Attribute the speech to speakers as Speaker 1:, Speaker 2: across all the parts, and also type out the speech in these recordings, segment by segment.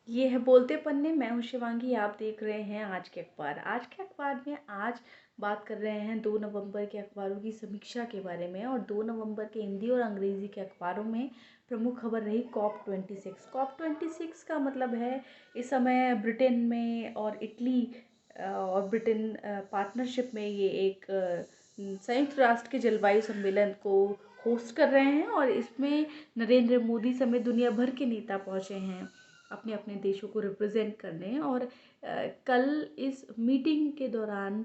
Speaker 1: ये है बोलते पन्ने। मैं हूँ शिवांगी। आप देख रहे हैं आज के अखबार। आज के अखबार में आज बात कर रहे हैं 2 नवंबर के अखबारों की समीक्षा के बारे में। और 2 नवंबर के हिंदी और अंग्रेज़ी के अखबारों में प्रमुख खबर रही COP26। COP26 का मतलब है इस समय ब्रिटेन में और इटली और ब्रिटेन पार्टनरशिप में ये एक संयुक्त राष्ट्र के जलवायु सम्मेलन को होस्ट कर रहे हैं। और इसमें नरेंद्र मोदी समेत दुनिया भर के नेता पहुँचे हैं अपने अपने देशों को रिप्रेजेंट करने। और कल इस मीटिंग के दौरान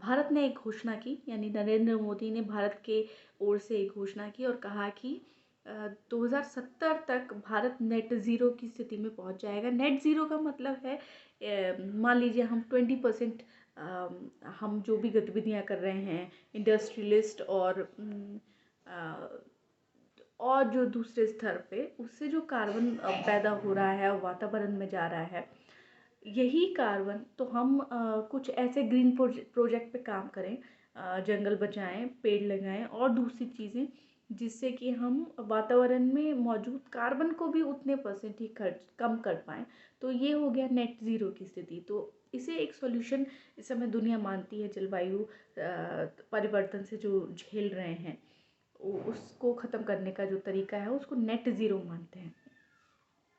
Speaker 1: भारत ने एक घोषणा की, यानी नरेंद्र मोदी ने भारत के ओर से एक घोषणा की और कहा कि 2070 तक भारत नेट ज़ीरो की स्थिति में पहुंच जाएगा। नेट ज़ीरो का मतलब है मान लीजिए हम 20% हम जो भी गतिविधियां कर रहे हैं इंडस्ट्रियलिस्ट और जो दूसरे स्तर पे उससे जो कार्बन पैदा हो रहा है और वातावरण में जा रहा है, यही कार्बन तो हम कुछ ऐसे ग्रीन प्रोजेक्ट पे काम करें, जंगल बचाएं, पेड़ लगाएं और दूसरी चीज़ें, जिससे कि हम वातावरण में मौजूद कार्बन को भी उतने परसेंट ही खर्च कम कर पाएं। तो ये हो गया नेट ज़ीरो की स्थिति। तो इसे एक सॉल्यूशन इस समय दुनिया मानती है। जलवायु परिवर्तन से जो झेल रहे हैं उसको ख़त्म करने का जो तरीका है उसको नेट ज़ीरो मानते हैं।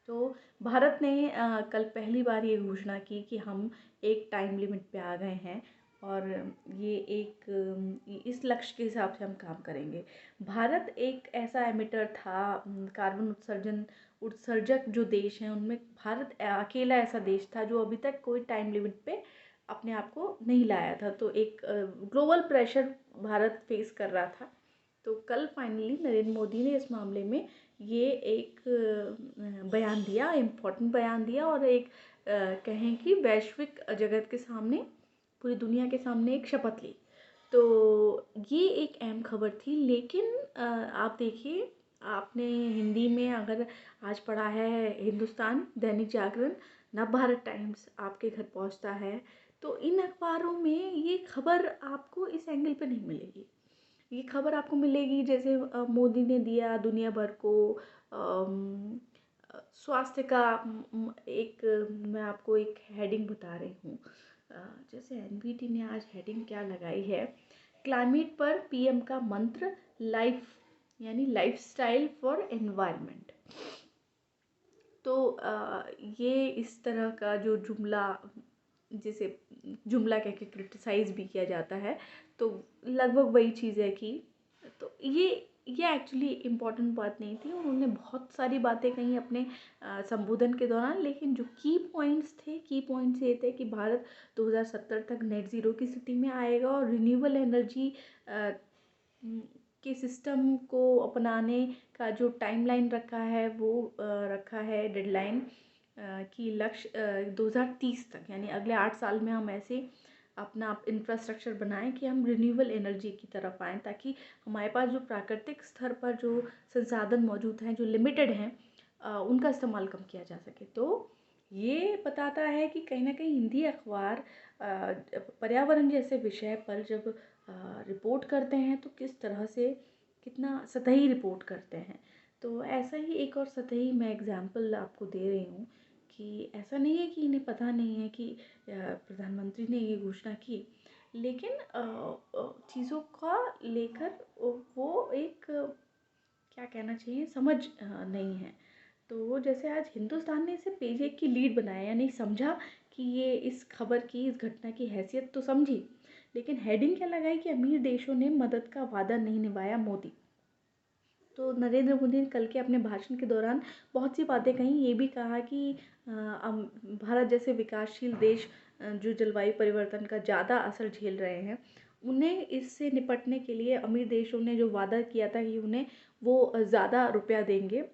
Speaker 1: तो भारत ने कल पहली बार ये घोषणा की कि हम एक टाइम लिमिट पे आ गए हैं और ये इस लक्ष्य के हिसाब से हम काम करेंगे। भारत एक ऐसा एमिटर था, कार्बन उत्सर्जक जो देश हैं उनमें भारत अकेला ऐसा देश था जो अभी तक कोई टाइम लिमिट पे अपने आप को नहीं लाया था। तो एक ग्लोबल प्रेशर भारत फेस कर रहा था। तो कल फाइनली नरेंद्र मोदी ने इस मामले में ये एक बयान दिया, इम्पोर्टेंट बयान दिया और एक कहें कि वैश्विक जगत के सामने, पूरी दुनिया के सामने एक शपथ ली। तो ये एक अहम खबर थी। लेकिन आप देखिए, आपने हिंदी में अगर आज पढ़ा है हिंदुस्तान, दैनिक जागरण, नवभारत टाइम्स आपके घर पहुंचता है, तो इन अखबारों में ये खबर आपको इस एंगल पे नहीं मिलेगी। ये खबर आपको मिलेगी जैसे मोदी ने दिया दुनिया भर को स्वास्थ्य का एक मैं आपको एक हेडिंग बता रही हूँ। जैसे एनबीटी ने आज हेडिंग क्या लगाई है, क्लाइमेट पर पीएम का मंत्र, लाइफ यानी लाइफस्टाइल फॉर एनवायरनमेंट। तो ये इस तरह का जो जुमला, जिसे जुमला कह के क्रिटिसाइज भी किया जाता है, तो लगभग वही चीज़ है कि तो ये एक्चुअली इम्पॉर्टेंट बात नहीं थी। उन्होंने बहुत सारी बातें कही अपने संबोधन के दौरान, लेकिन जो की पॉइंट्स ये थे कि भारत 2070 तक नेट ज़ीरो की स्थिति में आएगा और रिन्यूएबल एनर्जी के सिस्टम को अपनाने का जो टाइमलाइन रखा है वो रखा है डेडलाइन की लक्ष्य 2030 तक, यानी अगले 8 साल में हम ऐसे अपना इंफ्रास्ट्रक्चर बनाएं कि हम रिन्यूएबल एनर्जी की तरफ आएँ, ताकि हमारे पास जो प्राकृतिक स्तर पर जो संसाधन मौजूद हैं, जो लिमिटेड हैं, उनका इस्तेमाल कम किया जा सके। तो ये बताता है कि कहीं ना कहीं हिंदी अखबार पर्यावरण जैसे विषय पर जब रिपोर्ट करते हैं तो किस तरह से कितना सतही रिपोर्ट करते हैं। तो ऐसा ही एक और सतही मैं एग्जांपल आपको दे रही हूँ कि ऐसा नहीं है कि इन्हें पता नहीं है कि प्रधानमंत्री ने ये घोषणा की, लेकिन चीज़ों का लेकर वो एक क्या कहना चाहिए समझ नहीं है। तो जैसे आज हिंदुस्तान ने इसे पेज एक की लीड बनाया, यानी समझा कि ये इस खबर की, इस घटना की हैसियत तो समझी, लेकिन हेडिंग क्या लगाई कि अमीर देशों ने मदद का वादा नहीं निभाया मोदी। तो नरेंद्र मोदी ने कल के अपने भाषण के दौरान बहुत सी बातें कही। ये भी कहा कि भारत जैसे विकासशील देश जो जलवायु परिवर्तन का ज़्यादा असर झेल रहे हैं, उन्हें इससे निपटने के लिए अमीर देशों ने जो वादा किया था कि उन्हें वो ज़्यादा रुपया देंगे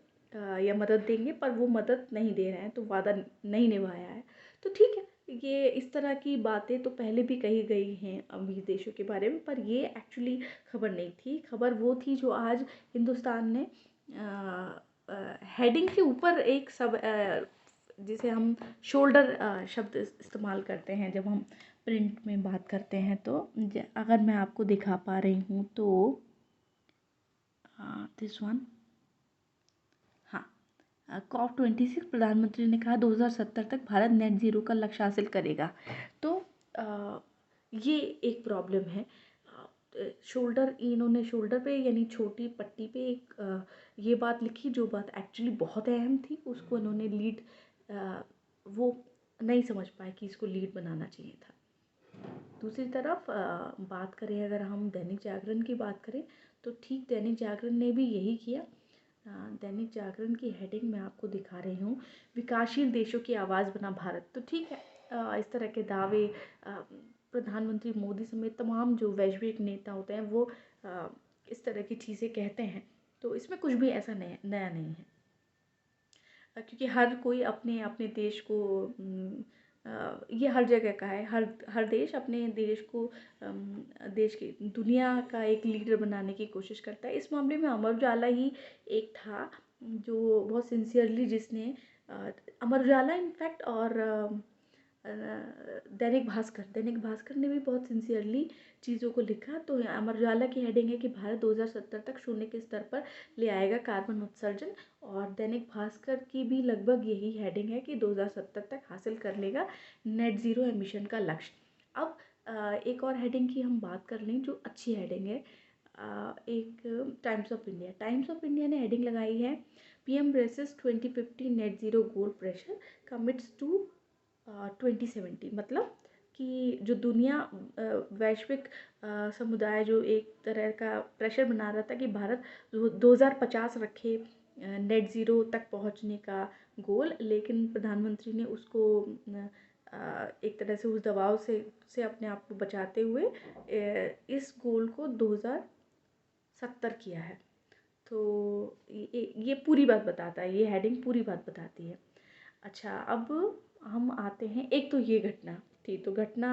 Speaker 1: या मदद देंगे, पर वो मदद नहीं दे रहे हैं, तो वादा नहीं निभाया है। तो ठीक है, ये इस तरह की बातें तो पहले भी कही गई हैं अमीर देशों के बारे में, पर ये एक्चुअली खबर नहीं थी। खबर वो थी जो आज हिंदुस्तान ने हेडिंग के ऊपर एक सब जिसे हम शोल्डर शब्द इस्तेमाल करते हैं जब हम प्रिंट में बात करते हैं। तो अगर मैं आपको दिखा पा रही हूँ तो दिस वन, हाँ, COP26 प्रधानमंत्री ने कहा 2070 तक भारत नेट ज़ीरो का लक्ष्य हासिल करेगा। तो ये एक प्रॉब्लम है। इन्होंने शोल्डर पे यानी छोटी पट्टी पे एक ये बात लिखी जो बात एक्चुअली बहुत अहम थी, उसको इन्होंने लीड वो नहीं समझ पाए कि इसको लीड बनाना चाहिए था। दूसरी तरफ बात करें, अगर हम दैनिक जागरण की बात करें तो ठीक दैनिक जागरण ने भी यही किया। दैनिक जागरण की हेडिंग मैं आपको दिखा रही हूँ, विकासशील देशों की आवाज़ बना भारत। तो ठीक है, इस तरह के दावे प्रधानमंत्री मोदी समेत तमाम जो वैश्विक नेता होते हैं वो इस तरह की चीज़ें कहते हैं, तो इसमें कुछ भी ऐसा नया नहीं है, क्योंकि हर कोई अपने अपने देश को ये हर जगह का है, हर देश अपने देश को देश की दुनिया का एक लीडर बनाने की कोशिश करता है। इस मामले में अमर उजाला ही एक था जो बहुत सिंसियरली जिसने अमर उजाला इनफैक्ट और दैनिक भास्कर ने भी बहुत सिंसियरली चीज़ों को लिखा। तो अमर उजाला की हेडिंग है कि भारत 2070 तक शून्य के स्तर पर ले आएगा कार्बन उत्सर्जन, और दैनिक भास्कर की भी लगभग यही हेडिंग है कि 2070 तक हासिल कर लेगा नेट ज़ीरो एमिशन का लक्ष्य। अब एक और हेडिंग की हम बात कर लें जो अच्छी हेडिंग है, एक टाइम्स ऑफ इंडिया ने हेडिंग लगाई है, PM raises 2050 net zero goal pressure commits to 2070। मतलब कि जो दुनिया वैश्विक समुदाय जो एक तरह का प्रेशर बना रहा था कि भारत 2050 रखे नेट ज़ीरो तक पहुंचने का गोल, लेकिन प्रधानमंत्री ने उसको एक तरह से उस दबाव से अपने आप को बचाते हुए इस गोल को 2070 किया है। तो ये पूरी बात बताता है, ये हेडिंग पूरी बात बताती है। अच्छा, अब हम आते हैं, एक तो ये घटना थी, तो घटना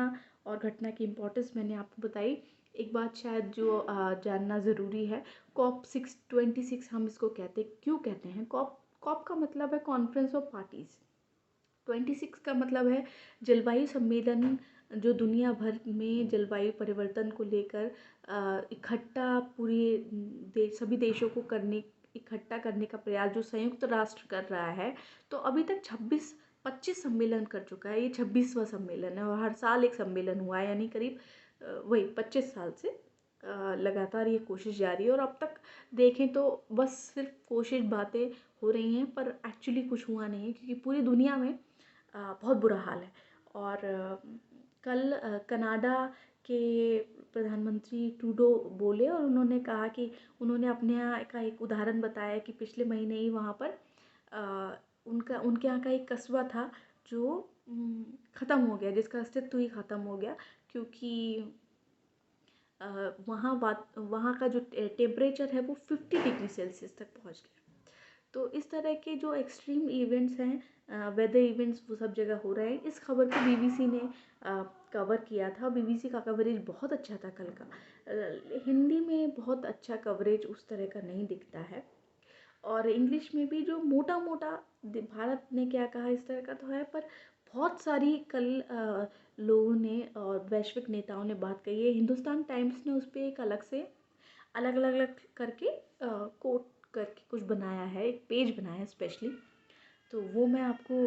Speaker 1: और घटना की इम्पोर्टेंस मैंने आपको बताई। एक बात शायद जो जानना ज़रूरी है, COP26 हम इसको क्यों कहते हैं? कॉप का मतलब है कॉन्फ्रेंस ऑफ पार्टीज़, 26 का मतलब है जलवायु सम्मेलन, जो दुनिया भर में जलवायु परिवर्तन को लेकर इकट्ठा सभी देशों को इकट्ठा करने का प्रयास जो संयुक्त राष्ट्र कर रहा है। तो अभी तक 25 सम्मेलन कर चुका है, ये 26वां सम्मेलन है और हर साल एक सम्मेलन हुआ है, यानी करीब वही 25 साल से लगातार ये कोशिश जारी है। और अब तक देखें तो बस सिर्फ कोशिश, बातें हो रही हैं, पर एक्चुअली कुछ हुआ नहीं है, क्योंकि पूरी दुनिया में बहुत बुरा हाल है। और कल कनाडा के प्रधानमंत्री ट्रूडो बोले और उन्होंने कहा कि उन्होंने अपने यहाँ का एक उदाहरण बताया कि पिछले महीने ही वहाँ पर उनके यहाँ का एक कस्बा था जो ख़त्म हो गया, जिसका अस्तित्व ही ख़त्म हो गया, क्योंकि वहाँ का जो टेम्परेचर है वो 50 डिग्री सेल्सियस तक पहुँच गया। तो इस तरह के जो एक्सट्रीम इवेंट्स हैं, वेदर इवेंट्स, वो सब जगह हो रहे हैं। इस खबर को BBC ने कवर किया था। BBC का कवरेज बहुत अच्छा था कल का। हिंदी में बहुत अच्छा कवरेज उस तरह का नहीं दिखता है, और इंग्लिश में भी जो मोटा मोटा भारत ने क्या कहा इस तरह का तो है, पर बहुत सारी कल लोगों ने और वैश्विक नेताओं ने बात कही है। हिंदुस्तान टाइम्स ने उस पर एक अलग अलग करके कोट करके कुछ बनाया है, एक पेज बनाया है स्पेशली, तो वो मैं आपको